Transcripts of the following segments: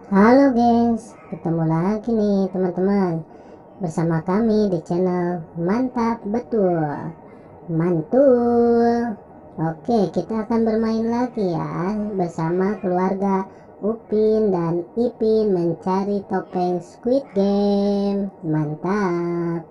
Halo gengs, ketemu lagi nih teman-teman bersama kami di channel Mantap Betul Mantul. Oke, kita akan bermain lagi ya bersama keluarga Upin dan Ipin mencari topeng Squid Game. Mantap.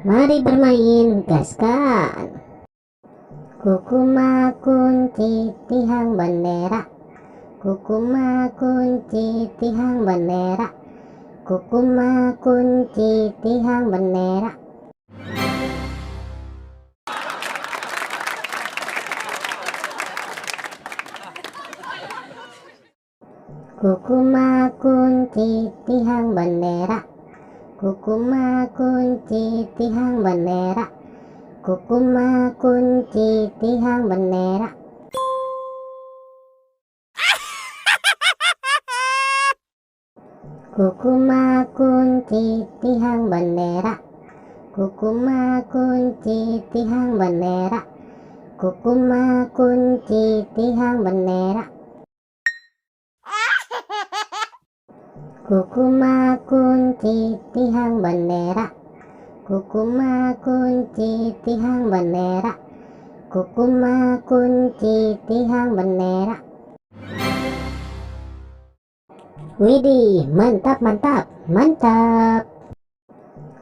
Mari bermain, gaskan. Kukuma kunci tihang bendera, kukuma kunci tihang bendera, kukuma kunci tihang bendera. Kukuma kunci tihang bendera, kukuma kunci tihang bendera, kukuma kunci tihang bendera. Kukuma kunci tihang bendera, kukuma kunci tihang bendera, kukuma kunci tihang bendera. Kukuma kunci tihang bendera, kukuma kunci tihang bendera, kukuma kunci tihang bendera. Widih, mantap mantap mantap.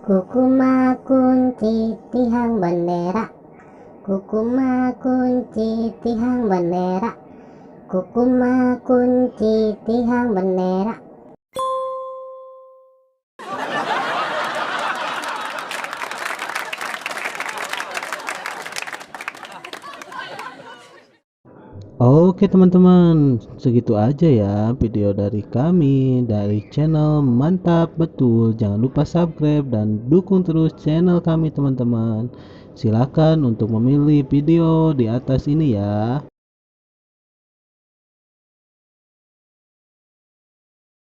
Kukuma kunci tihang bendera, kukuma kunci tihang bendera, kukuma kunci tihang bendera. Oke teman-teman, segitu aja ya video dari kami dari channel Mantap Betul. Jangan lupa subscribe dan dukung terus channel kami teman-teman. Silakan untuk memilih video di atas ini ya.